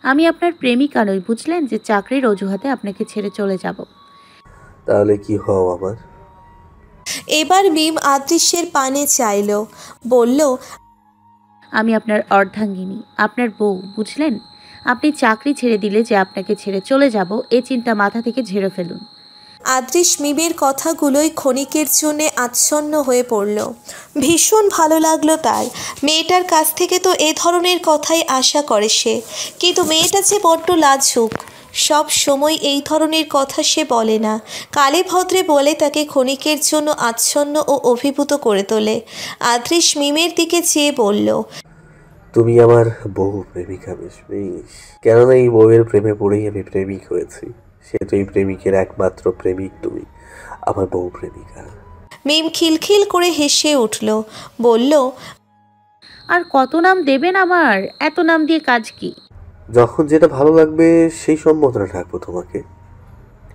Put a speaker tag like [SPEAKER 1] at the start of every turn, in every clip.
[SPEAKER 1] আমি আপনার প্রেমিকা নই, বুঝলেন, যে চাকরির অজুহাতে আপনাকে ছেড়ে চলে যাব।
[SPEAKER 2] তাহলে কি হও আমার?
[SPEAKER 3] এবার মিম আদৃশ্যের পানে চাইল, বলল,
[SPEAKER 1] আমি আপনার অর্ধাঙ্গিনী, আপনার বউ, বুঝলেন। আপনি চাকরি ছেড়ে দিলে যে আপনাকে ছেড়ে চলে যাব, এই চিন্তা মাথা থেকে ঝেড়ে ফেলুন।
[SPEAKER 3] আদৃশ মিমের কথাগুলোই ক্ষণিকের জন্যে আচ্ছন্ন হয়ে পড়ল। ভীষণ ভালো লাগলো তার। মেয়েটার কাছ থেকে তো এ ধরনের কথাই আশা করে সে, কিন্তু মেয়েটা যে বড্ড লাজুক। সব সময় এই ধরনের কথা সে বলে না, কালে ভদ্রে বলে তাকে ক্ষণিকের জন্য আচ্ছন্ন ও অভিভূত করে তোলে। আদৃশ মিমের দিকে চেয়ে বলল,
[SPEAKER 2] তুমি আমার বউ প্রেমিকা বিস্মিস, কেননা এই বউয়ের প্রেমে পড়েই আমি প্রেমিক হয়েছি। সেহেতু এই প্রেমিকের একমাত্র প্রেমিক তুমি, আমার বউ প্রেমিকা।
[SPEAKER 3] মিম খিলখিল করে হেসে উঠল, বলল,
[SPEAKER 1] আর কত নাম দেবেন আমার? এত নাম দিয়ে কাজ কি?
[SPEAKER 2] যখন যেটা ভালো লাগবে সেই সম্বোধনা ডাকবো তোমাকে।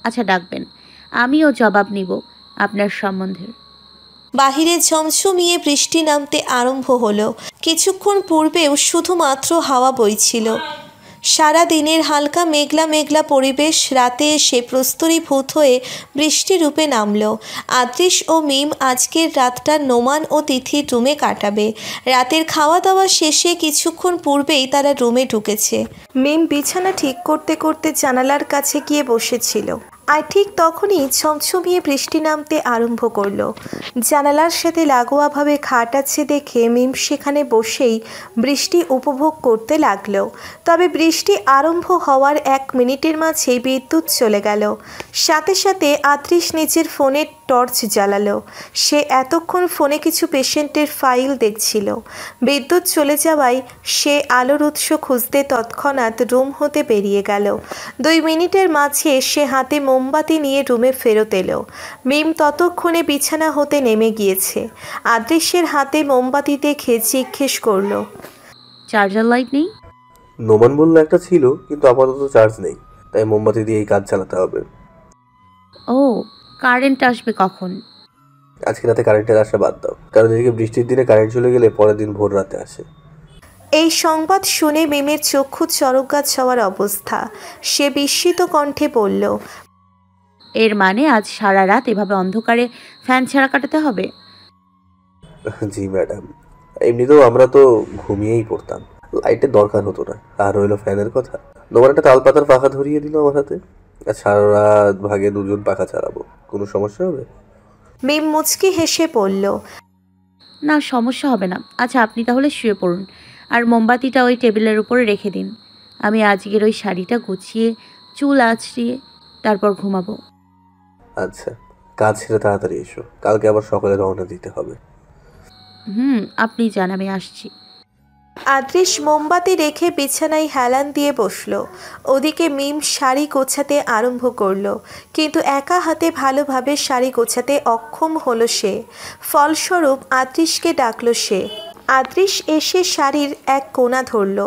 [SPEAKER 1] আচ্ছা, ডাকবেন। আমিও জবাব নিব আপনার সম্বন্ধের।
[SPEAKER 3] বাহিরে ঝমঝমিয়ে বৃষ্টি নামতে আরম্ভ হলো। কিছুক্ষণ পূর্বেও শুধুমাত্র হাওয়া বইছিল। সারা দিনের হালকা মেঘলা মেঘলা পরিবেশ রাতে এসে প্রস্তরীভূত হয়ে বৃষ্টি রূপে নামল। আদৃশ ও মিম আজকের রাতটা নোমান ও তিথির রুমে কাটাবে। রাতের খাওয়া দাওয়া শেষে কিছুক্ষণ পূর্বেই তারা রুমে ঢুকেছে। মিম বিছানা ঠিক করতে করতে জানালার কাছে গিয়ে বসেছিল, আর ঠিক তখনই ছমছমিয়ে বৃষ্টি নামতে আরম্ভ করলো। জানালার সাথে লাগোয়াভাবে খাট আছে দেখে মিম সেখানে বসেই বৃষ্টি উপভোগ করতে লাগলো। তবে বৃষ্টি আরম্ভ হওয়ার 1 মিনিটের মাঝেই বিদ্যুৎ চলে গেল। সাথে সাথে আদৃশ নিজের ফোনের টর্চ জ্বালালো। সে এতক্ষণ ফোনে কিছু পেশেন্টের ফাইল দেখছিল। বিদ্যুৎ চলে যাওয়ায় সে আলোর উৎস খুঁজতে তৎক্ষণাৎ রুম হতে বেরিয়ে গেল। 2 মিনিটের মাঝে সে হাতে মোমবাতি নিয়ে রুমে ফেরত এলো। মিম ততক্ষণে বিছানা হতে নেমে গিয়েছে। আদৃশ্যের হাতে মোমবাতি দেখে জিজ্ঞেস করলো,
[SPEAKER 1] চার্জার লাইট নেই?
[SPEAKER 2] নোমান বলল একটা ছিল, কিন্তু আপাতত চার্জ নেই, তাই মোমবাতি দিয়ে এই কাজ চালাতে হবে।
[SPEAKER 1] ও, কারেন্ট আসবে কখন?
[SPEAKER 2] আজকে রাতে কারেন্টের আসা বাদ দাও, কারণ এদিকে বৃষ্টির দিনে কারেন্ট চলে গেলে পরের দিন ভোর রাতে আসে।
[SPEAKER 3] এই সংবাদ শুনে মিমের চক্ষু চরকগাছ হওয়ার অবস্থা। সে বিস্মিত কণ্ঠে বলল,
[SPEAKER 1] এর মানে আজ সারা রাত এভাবে অন্ধকারে ফ্যান ছাড়া কাটাতে হবে?
[SPEAKER 2] জি ম্যাডাম, এমনিতেও আমরা তো ঘুমিয়েই পড়তাম, লাইটের দরকার হতো না। আর রইলো ফ্যানের কথা, নোমান একটা তাল পাতার পাখা ধরিয়ে দিল আমার হাতে, আর সারা রাত ভাগে 2জন পাখা চালাবো, কোনো সমস্যা হবে?
[SPEAKER 3] মিম মুচকি হেসে বলল,
[SPEAKER 1] না, সমস্যা হবে না। আচ্ছা, আপনি তাহলে শুয়ে পড়ুন, আর মোমবাতিটা ওই টেবিলের উপরে রেখে দিন। আমি আজকের ওই শাড়িটা গুছিয়ে চুল আঁচড়িয়ে তারপর ঘুমাবো।
[SPEAKER 2] আচ্ছা, কাজ ছেড়ে তাড়াতাড়ি এসো, কালকে আবার সকালে রওনা দিতে হবে।
[SPEAKER 1] আপনি যান, আমি আসছি।
[SPEAKER 3] আদৃশ মোমবাতি রেখে বিছানায় হেলান দিয়ে বসলো। ওদিকে মিম শাড়ি গোছাতে আরম্ভ করলো, কিন্তু একা হাতে ভালোভাবে শাড়ি গোছাতে অক্ষম হলো সে। ফলস্বরূপ আদৃশকে ডাকলো সে। আদৃশ এসে শাড়ির এক কোণা ধরল,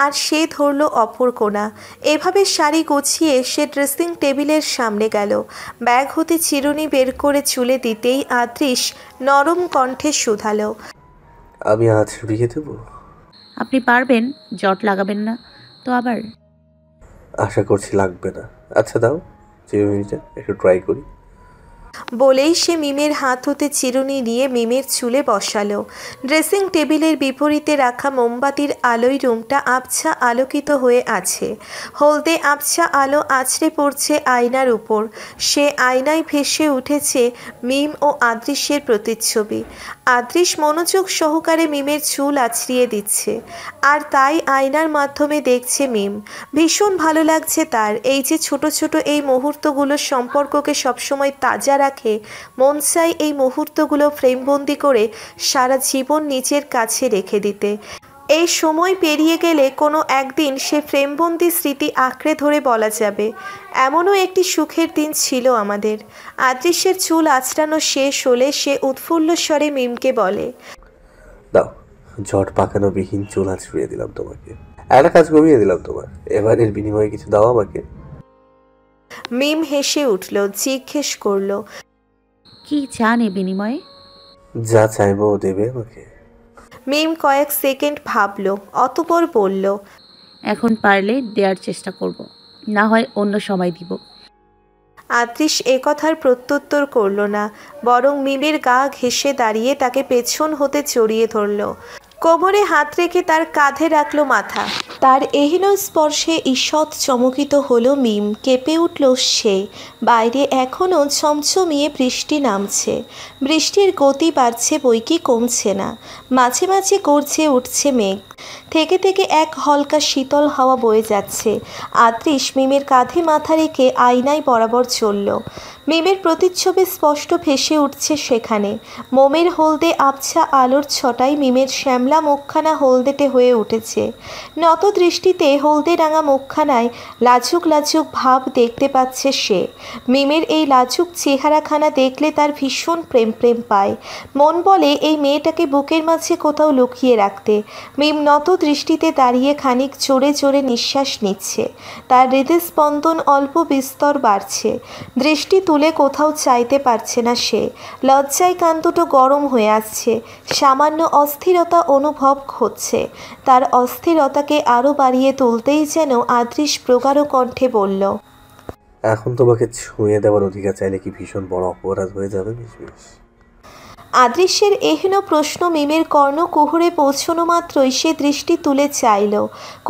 [SPEAKER 3] আর সে ধরল অপর কোণা। এভাবে শাড়ি গুছিয়ে সে ড্রেসিং টেবিলের সামনে গেল। ব্যাগ হতে চিরুনি বের করে চুলে দিতেই আদৃশ নরম কণ্ঠে শুধালো,
[SPEAKER 2] আমি আজ বিয়ে দেবো?
[SPEAKER 1] আপনি পারবেন? জট লাগাবেন না তো আবার?
[SPEAKER 2] আশা করছি লাগবে না। আচ্ছা দাও, 0 মিনিটে একটু ট্রাই করি।
[SPEAKER 3] বলেই সে মিমের হাত হতে চিরুনি নিয়ে মিমের চুলে বসালো। ড্রেসিং টেবিলের বিপরীতে রাখা মোমবাতির আলোয় রুমটা আবছা আলোকিত হয়ে আছে। হলদে আবছা আলো আছড়ে পড়ছে আয়নার উপর। সে আয়নায় ভেসে উঠেছে মিম ও আদৃশ্যের প্রতিচ্ছবি। আদৃশ মনোযোগ সহকারে মিমের চুল আছড়িয়ে দিচ্ছে, আর তাই আয়নার মাধ্যমে দেখছে মিম। ভীষণ ভালো লাগছে তার। এই যে ছোট ছোট এই মুহূর্তগুলোর সম্পর্ককে সবসময় তাজা রাখে। মন চাই এই মুহূর্তগুলো ফ্রেমবন্দি করে সারা জীবন নিজের কাছে রেখে দিতে। এই সময় পেরিয়ে গেলে কোনো একদিন সে ফ্রেমবন্দি স্মৃতি আঁকড়ে ধরে বলা যাবে, এমনও একটি সুখের দিন ছিল আমাদের। আদৃশ্যের চুল আঁচড়ানো শেষ হলে সে উৎফুল্ল স্বরে মিমকে বলে,
[SPEAKER 2] দাও, ঝড় পাকানো বিহীন চুল ছুঁয়ে দিলাম তোমাকে, একটা কাজ কমিয়ে দিলাম তোমার, এবারের বিনিময়ে কিছু দাও আমাকে।
[SPEAKER 3] মিম হেসে উঠল, জিজ্ঞেস করলো,
[SPEAKER 1] কি চান এ বিনিময়ে?
[SPEAKER 2] যা চাইবো ও দেবে আমাকে।
[SPEAKER 3] মিম কয়েক সেকেন্ড ভাবল, অতঃপর বলল,
[SPEAKER 1] এখন পারলে দেওয়ার চেষ্টা করব, না হয় অন্য সময় দিব।
[SPEAKER 3] আদৃশ এ কথার প্রত্যুত্তর করল না, বরং মিমের গা ঘেঁষে দাঁড়িয়ে তাকে পেছন হতে জড়িয়ে ধরল। কোমরে হাত রেখে তার কাঁধে রাখল মাথা। তার এহেন স্পর্শে ঈষৎ চমকিত হলো মিম। কেঁপে উঠল সে। বাইরে এখনও ছমছমিয়ে বৃষ্টি নামছে। বৃষ্টির গতি বাড়ছে বইকি কমছে না। মাঝে মাঝে গর্জে উঠছে মেঘ। থেকে থেকে এক হালকা শীতল হাওয়া বয়ে যাচ্ছে। আদৃশ মিমের কাঁধে মাথা রেখে আয়নায় বরাবর চলল। মিমের প্রতিচ্ছবি স্পষ্ট ভেসে উঠছে সেখানে। মোমের হলদে আবছা আলোর ছটায় মিমের শ্যামলা মুখখানা হলদেটে হয়ে উঠেছে। নত দৃষ্টিতে হলদে রাঙা মুখখানায় লাজুক লাজুক ভাব দেখতে পাচ্ছে সে। মিমের এই লাজুক চেহারাখানা দেখলে তার ভীষণ প্রেম প্রেম পায়। মন বলে এই মেয়েটাকে বুকের মাঝে কোথাও লুকিয়ে রাখতে। মিম নত দৃষ্টিতে দাঁড়িয়ে খানিক জোরে জোরে নিঃশ্বাস নিচ্ছে। তার হৃদস্পন্দন অল্প বিস্তর বাড়ছে। দৃষ্টি তুলে কোথাও চাইতে পারছে না সে। লজ্জায় কান দুটো গরম হয়ে আসছে। সামান্য অস্থিরতা অনুভব হচ্ছে। তার অস্থিরতাকে আরও বাড়িয়ে তুলতেই যেন আদৃশ প্রগাঢ় কণ্ঠে বলল,
[SPEAKER 2] এখন তোমাকে ছুঁয়ে দেওয়ার অধিকার চাইলে কি ভীষণ বড় অপরাধ হয়ে যাবে মিশমিশ?
[SPEAKER 3] আদৃশ্যের এহেন প্রশ্ন মিমের কর্ণকুহরে পৌঁছনো মাত্রই সে দৃষ্টি তুলে চাইল।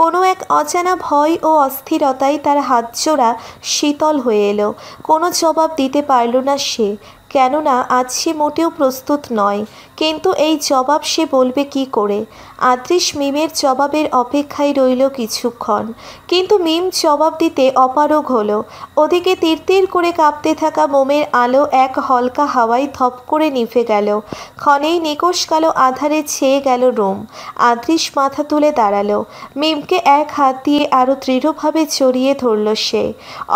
[SPEAKER 3] কোনো এক অজানা ভয় ও অস্থিরতায় তার হাতজোড়া শীতল হয়ে এলো। কোনো জবাব দিতে পারল না সে, কেননা আজ সে মোটেও প্রস্তুত নয়। কিন্তু এই জবাব সে বলবে কি করে? আদৃশ মিমের জবাবের অপেক্ষায় রইল কিছুক্ষণ, কিন্তু মিম জবাব দিতে অপারগ হলো। ওদিকে তিরতির করে কাঁপতে থাকা মোমের আলো এক হালকা হাওয়ায় ধপ করে নিভে গেল। ক্ষণেই নিকষ কালো আধারে ছেয়ে গেল রুম। আদৃশ মাথা তুলে দাঁড়ালো। মিমকে এক হাত দিয়ে আরও দৃঢ়ভাবে জড়িয়ে ধরল সে।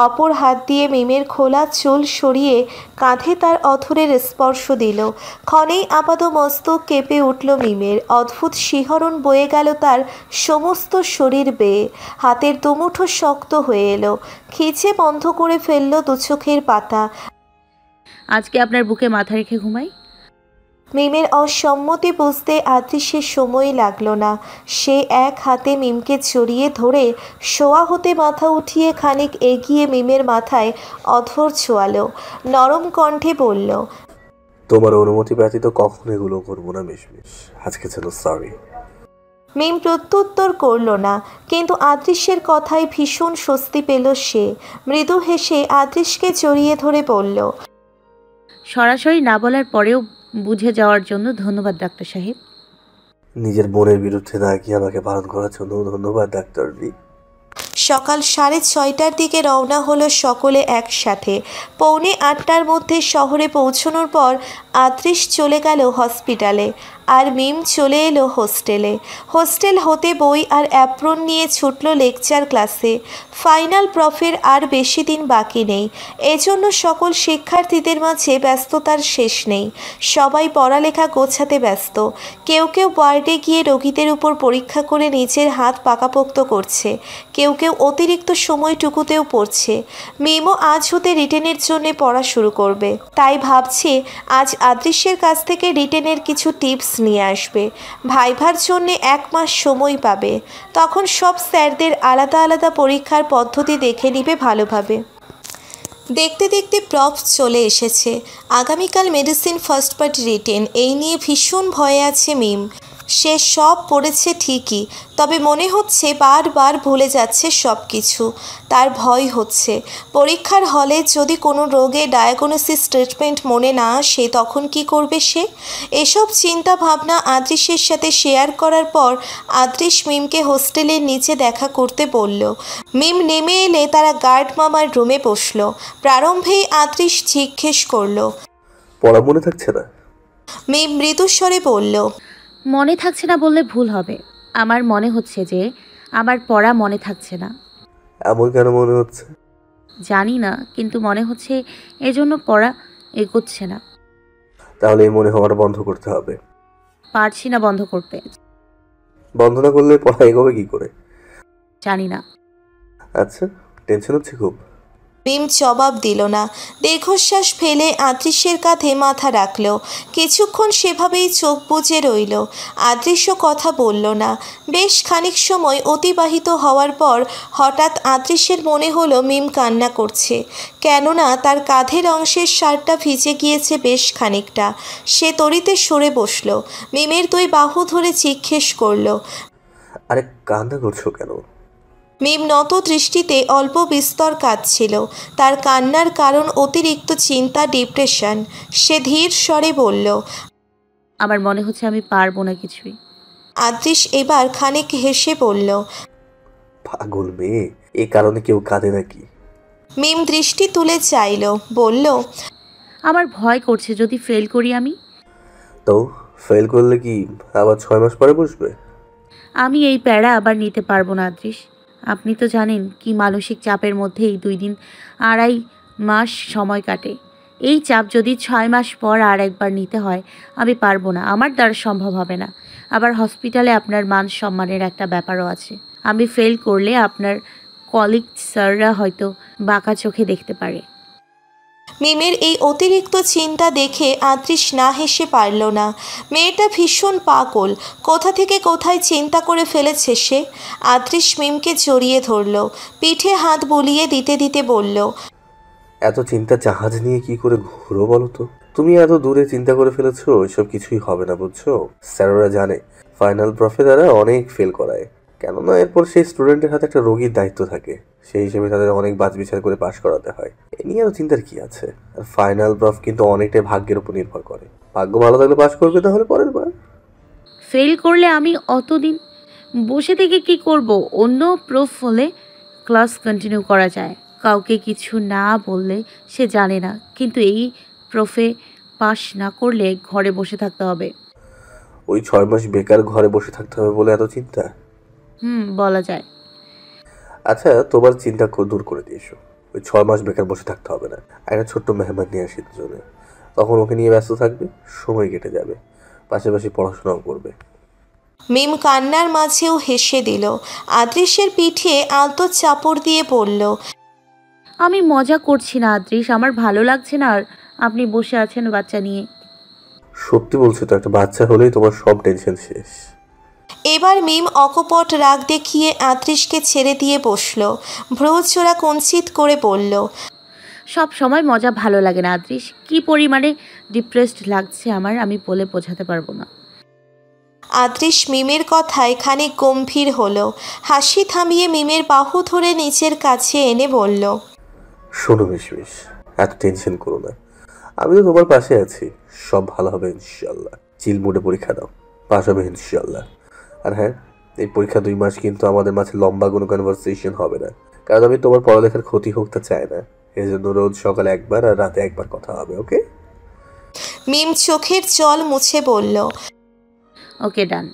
[SPEAKER 3] অপর হাত দিয়ে মিমের খোলা চুল সরিয়ে কাঁধে তার অধরের স্পর্শ দিল। ক্ষণেই আপাদমস্তক কেঁপে উঠল মিমের। অদ্ভুত শিহরণ বয়ে গেল তার সমস্ত শরীর বেয়ে। হাতের দুমুঠো শক্ত হয়ে এলো। খিচে বন্ধ করে ফেলল দুচোখের পাতা।
[SPEAKER 1] আজকে আপনার বুকে মাথা রেখে ঘুমাই।
[SPEAKER 3] মিমের অসম্মতি বুঝতে আদৃশ্যের সময় লাগলো না। সে এক হাতে মিমকে জড়িয়ে ধরে শোয়া হতে মাথা উঠিয়ে খানিক এগিয়ে মিমের মাথায় অধর ছোঁয়ালো। নরম কণ্ঠে বলল,
[SPEAKER 2] তোমার অনুমতি ব্যতীত কখন এগুলো করবো না মিশমিশ। আজকে যেন সরি।
[SPEAKER 3] মিম প্রত্যুত্তর করল না, কিন্তু আদৃশ্যের কথায় ভীষণ স্বস্তি পেল সে। মৃদু হেসে আদৃশকে জড়িয়ে ধরে বলল,
[SPEAKER 1] সরাসরি না বলার পরেও বুঝে যাওয়ার জন্য ধন্যবাদ ডাক্তার সাহেব।
[SPEAKER 2] নিজের বোনের বিরুদ্ধে না গিয়ে আমাকে বারণ করার জন্য ধন্যবাদ ডাক্তার জি।
[SPEAKER 3] সকাল 6:30টার দিকে রওনা হলো সকলে একসাথে। 7:45টার মধ্যে শহরে পৌঁছানোর পর আদৃশ চলে গেল হসপিটালে, আর মিম চলে এলো হোস্টেলে। হোস্টেল হতে বই আর অ্যাপ্রন নিয়ে ছুটল লেকচার ক্লাসে। ফাইনাল প্রফের আর বেশি দিন বাকি নেই। এজন্য সকল শিক্ষার্থীদের মাঝে ব্যস্ততার শেষ নেই। সবাই পড়ালেখা গোছাতে ব্যস্ত। কেউ কেউ ওয়ার্ডে গিয়ে রোগীদের উপর পরীক্ষা করে নিজের হাত পাকাপোক্ত করছে। কেউ কেউ অতিরিক্ত সময়টুকুতেও পড়ছে। মিমও আজ হতে রিটেনের জন্য পড়া শুরু করবে। তাই ভাবছি আজ আদৃশ্যের কাছ থেকে রিটেনের কিছু টিপস নিয়ে আসবে। ভাইভার জন্যে 1 মাস সময় পাবে। তখন সব স্যারদের আলাদা আলাদা পরীক্ষার পদ্ধতি দেখে নিবে ভালোভাবে। দেখতে দেখতে প্রফ চলে এসেছে। আগামীকাল মেডিসিন ফার্স্ট পার্ট রিটেন, এই নিয়ে ভীষণ ভয়ে আছে মিম। সে সব পড়েছে ঠিকই, তবে মনে হচ্ছে বারবার ভুলে যাচ্ছে সব কিছু। তার ভয় হচ্ছে পরীক্ষার হলে যদি কোনো রোগে ডায়াগনোসিস ট্রিটমেন্ট মনে না আসে তখন কি করবে সে। এসব চিন্তা ভাবনা আদৃশের সাথে শেয়ার করার পর আদৃশ মিমকে হোস্টেলের নিচে দেখা করতে বলল। মিম নেমে এলে তারা গার্ড মামার রুমে বসল। প্রারম্ভেই আদৃশ জিজ্ঞেস করল,
[SPEAKER 2] পড়া মনে থাকছে না?
[SPEAKER 3] মিম মৃদুস্বরে বলল,
[SPEAKER 1] মনে থাকছে না বললে ভুল হবে। আমার মনে হচ্ছে যে আমার পড়া মনে থাকছে না।
[SPEAKER 2] এমন কেন মনে হচ্ছে?
[SPEAKER 1] জানি না, কিন্তু মনে হচ্ছে এজন্য পড়া এগোচ্ছে না।
[SPEAKER 2] তাহলে এই মনে হওয়াটা বন্ধ করতে হবে।
[SPEAKER 1] পারছি না বন্ধ করতে।
[SPEAKER 2] বন্ধ না করলে পড়া এগোবে কি করে?
[SPEAKER 1] জানি না।
[SPEAKER 2] আচ্ছা, টেনশন হচ্ছে খুব?
[SPEAKER 3] মিম জবাব দিল না। দীর্ঘশ্বাস ফেলে আদৃশ্যের কাঁধে মাথা রাখল। কিছুক্ষণ সেভাবেই চোখ বুজে রইল। আদৃশ্য কথা বলল না। বেশ খানিক সময় অতিবাহিত হওয়ার পর হঠাৎ আদৃশ্যের মনে হলো মিম কান্না করছে, কেননা তার কাঁধের অংশের শার্টটা ভিজে গিয়েছে বেশ খানিকটা। সে তরিতে সরে বসল। মিমের দুই বাহু ধরে জিজ্ঞেস করল,
[SPEAKER 2] আরে কান্না করছো কেন?
[SPEAKER 3] মিম নত দৃষ্টিতে অল্প বিস্তর কাঁদছিল। তার কান্নার কারণ অতিরিক্ত চিন্তা, ডিপ্রেশন। সে ধীর স্বরে বলল,
[SPEAKER 1] আমার মনে হচ্ছে আমি পারবো না কিছুই।
[SPEAKER 3] আদৃশ এবার খানিক হেসে বলল,
[SPEAKER 2] পাগল মেয়ে, এ কারণে কেউ কাঁদে নাকি?
[SPEAKER 3] মিম দৃষ্টি তুলে চাইল, বলল,
[SPEAKER 1] আমার ভয় করছে যদি ফেল করি আমি।
[SPEAKER 2] তো ফেল করলে কি আবার 6 মাস পরে বসবে?
[SPEAKER 1] আমি এই প্যারা আবার নিতে পারবো না আদৃশ। আপনি তো জানেন কি মানসিক চাপের মধ্যে এই 2 দিন 2.5 মাস সময় কাটে। এই চাপ যদি 6 মাস পর আর একবার নিতে হয়, আমি পারবো না, আমার দ্বারা সম্ভব হবে না। আবার হসপিটালে আপনার মান সম্মানের একটা ব্যাপারও আছে। আমি ফেল করলে আপনার কলিগ স্যাররা হয়তো বাঁকা চোখে দেখতে পারে।
[SPEAKER 3] মিমের এই অতিরিক্ত চিন্তা দেখে আদৃশ না হেসে পারল না। মেয়েটা ভীষণ পাগল, কোথা থেকে কোথায় চিন্তা করে ফেলেছে সে। আদৃশ মিমকে জড়িয়ে ধরল, পিঠে হাত বুলিয়ে দিতে দিতে বলল,
[SPEAKER 2] এত চিন্তা জাহাজ নিয়ে কি করে ঘুরো বলো তো? তুমি এত দূরে চিন্তা করে ফেলেছো, এসব কিছুই হবে না বুঝছো? স্যাররা জানে ফাইনাল প্রফেসররা অনেক ফেল করায়, কেননা এরপর সেই স্টুডেন্টের হাতে একটা রোগীর দায়িত্ব থাকে। সেই হিসেবে তাদের অনেক বাছবিচার করে পাশ করাতে হয়। এ নিয়ে আর চিন্তার কি আছে? আর ফাইনাল প্রফ কিন্তু অনেকটাই ভাগ্যের উপর নির্ভর করে। ভাগ্য ভালো থাকলে পাশ করবে, তাহলে পরের বার।
[SPEAKER 1] ফেল করলে আমি অতদিন বসে থেকে কি করব? অন্য প্রুফ হলে ক্লাস কন্টিনিউ করা যায়, কাউকে কিছু না বললে সে জানে না। কিন্তু এই প্রুফে পাস না করলে ঘরে বসে থাকতে হবে।
[SPEAKER 2] ওই 6 মাস বেকার ঘরে বসে থাকতে হবে বলে এত চিন্তা?
[SPEAKER 1] বলা যায়।
[SPEAKER 2] আচ্ছা, তোমার চিন্তা দূর করে দিয়েছো। ওই 6 মাস বেকার বসে থাকতে হবে না। একটা ছোট্ট মেহমান নিয়ে আসি দুজনে, তখন ওকে নিয়ে ব্যস্ত থাকবে, সময় কেটে যাবে, পাশাপাশি পড়াশোনাও করবে।
[SPEAKER 3] মিম কান্নার মাঝেও হেসে দিল। আদৃশের পিঠে আলতো চাপড় দিয়ে বলল,
[SPEAKER 1] আমি মজা করছি না আদৃশ, আমার ভালো লাগছে না আর আপনি বসে আছেন বাচ্চা নিয়ে।
[SPEAKER 2] সত্যি বলছো তো, একটা বাচ্চা হলেই তোমার সব টেনশন শেষ।
[SPEAKER 3] এবার মিম অকপট রাগ দেখিয়ে আদৃশকে ছেড়ে দিয়ে বসল। ভ্রুচোরা কুঞ্চিত করে বলল,
[SPEAKER 1] সব সময় মজা ভালো লাগে না আদৃশ। কি পরিমাণে ডিপ্রেসড লাগছে আমার, আমি বলে বোঝাতে পারবো না।
[SPEAKER 3] আদৃশ মিমের কথায় খানিক গম্ভীর হলো। হাসি থামিয়ে মিমের বাহু ধরে নিচের কাছে এনে বলল,
[SPEAKER 2] শোনো মিশমিশ, এত টেনশন করো না, আমি তো তোমার পাশে আছি। সব ভালো হবে ইনশাল্লাহ। চিল মুডে পরীক্ষা দাও, পাস হবে ইনশাল্লাহ। আর হ্যাঁ, এই পরীক্ষা 2 মাস কিন্তু আমাদের মাঝে লম্বা কোনো কনভারসেশন হবে না, কারণ আমি তোমার পড়ালেখার ক্ষতি হোক তা চাই না। এই জন্য রোজ সকালে একবার আর রাতে একবার কথা হবে, ওকে?
[SPEAKER 3] মিম চোখের জল মুছে বলল,
[SPEAKER 1] ওকে, ডান।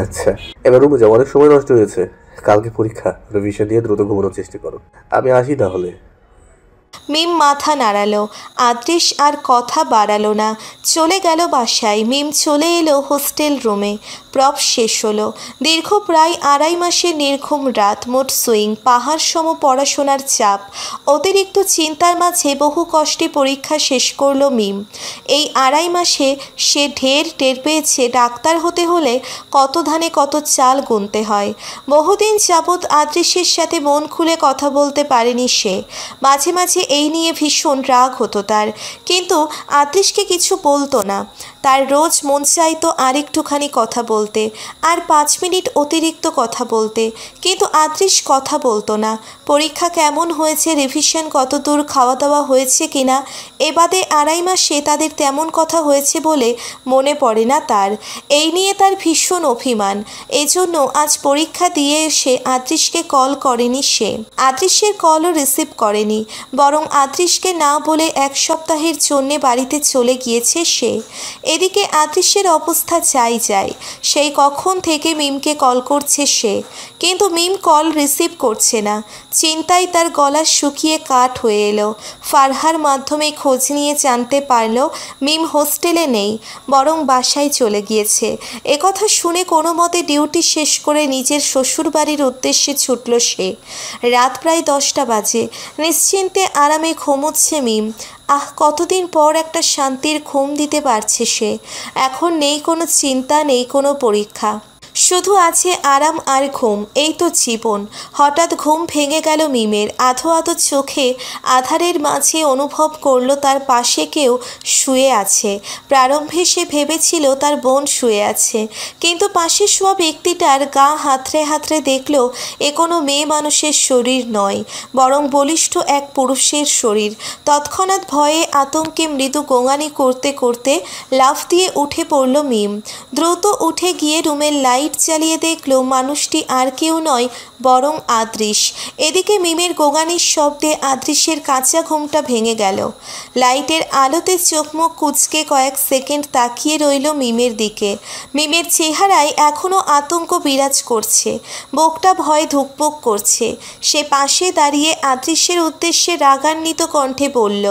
[SPEAKER 2] আচ্ছা, এবার রুমে যাও, অনেক সময় নষ্ট হয়েছে। কালকে পরীক্ষা, রিভিশন দিয়ে দ্রুত ঘুমানোর চেষ্টা করো। আমি আসি তাহলে।
[SPEAKER 3] মিম মাথা নাড়ালো। আদৃশ আর কথা বাড়ালো না, চলে গেল বাসায়। মিম চলে এলো হোস্টেল রুমে। প্রপ শেষ হলো। দীর্ঘ প্রায় 2.5 মাসের নির্ঘুম রাত, মোট সুইং, পাহাড় সম পড়াশোনার চাপ, অতিরিক্ত চিন্তার মাঝে বহু কষ্টে পরীক্ষা শেষ করলো মিম। এই 2.5 মাসে সে ঢের টের পেয়েছে ডাক্তার হতে হলে কত ধানে কত চাল গুনতে হয়। বহুদিন যাবৎ আদৃশের সাথে মন খুলে কথা বলতে পারেনি সে। মাঝে মাঝে এই নিয়ে ভীষণ রাগ হতো তার, কিন্তু আদৃশকে কিছু বলতো না। তার রোজ মন চাইতো আরেকটুখানি কথা বলতে, আর 5 মিনিট অতিরিক্ত কথা বলতে, কিন্তু আদৃশ কথা বলতো না। পরীক্ষা কেমন হয়েছে, রিভিশন কত দূর, খাওয়া দাওয়া হয়েছে কিনা, এ বাদে 2.5 মাসে তাদের তেমন কথা হয়েছে বলে মনে পড়ে না তার। এই নিয়ে তার ভীষণ অভিমান। এজন্য আজ পরীক্ষা দিয়ে এসে আদৃশকে কল করেনি সে। আদৃশের কলও রিসিভ করেনি, বরং আদৃশকে না বলে 1 সপ্তাহের জন্যে বাড়িতে চলে গিয়েছে সে। এদিকে আদৃশ্যের অবস্থা যায়। সেই কখন থেকে মিমকে কল করছে সে, কিন্তু মিম কল রিসিভ করছে না। চিন্তায় তার গলা শুকিয়ে কাঠ হয়ে এলো। ফারহার মাধ্যমে খোঁজ নিয়ে জানতে পারল মিম হোস্টেলে নেই, বরং বাসায় চলে গিয়েছে। একথা শুনে কোনো মতে ডিউটি শেষ করে নিজের শ্বশুরবাড়ির উদ্দেশ্যে ছুটল সে। রাত প্রায় 10টা বাজে। নিশ্চিন্তে আরামে ঘুমোচ্ছে মিম। কতদিন পর একটা শান্তির ঘুম দিতে পারছে সে। এখন নেই কোনো চিন্তা, নেই কোনো পরীক্ষা, শুধু আছে আরাম আর ঘুম। এই তো জীবন। হঠাৎ ঘুম ভেঙে গেল মিমের। আধো আধো চোখে আধারের মাঝে অনুভব করল তার পাশে কেউ শুয়ে আছে। প্রারম্ভে সে ভেবেছিল তার বোন শুয়ে আছে, কিন্তু পাশে শোয়া ব্যক্তিটার গা হাতড়ে হাতড়ে দেখল এ কোনো মেয়ে মানুষের শরীর নয়, বরং বলিষ্ঠ এক পুরুষের শরীর। তৎক্ষণাৎ ভয়ে আতঙ্কে মৃদু গোঙানি করতে করতে লাফ দিয়ে উঠে পড়ল মিম। দ্রুত উঠে গিয়ে রুমের লাইট জ্বালিয়ে দেখল মানুষটি আর কেউ নয়, বরং আদৃশ। এদিকে মিমের গোগানির শব্দে আদৃশের কাঁচা ঘুমটা ভেঙে গেল। লাইটের আলোতে চোখ মুখ কুঁচকে কয়েক সেকেন্ড তাকিয়ে রইল মিমের দিকে। মিমের চেহারায় এখনও আতঙ্ক বিরাজ করছে, বুকটা ভয়ে ধুকপুক করছে। সে পাশে দাঁড়িয়ে আদৃশের উদ্দেশ্যে রাগান্বিত কণ্ঠে বলল,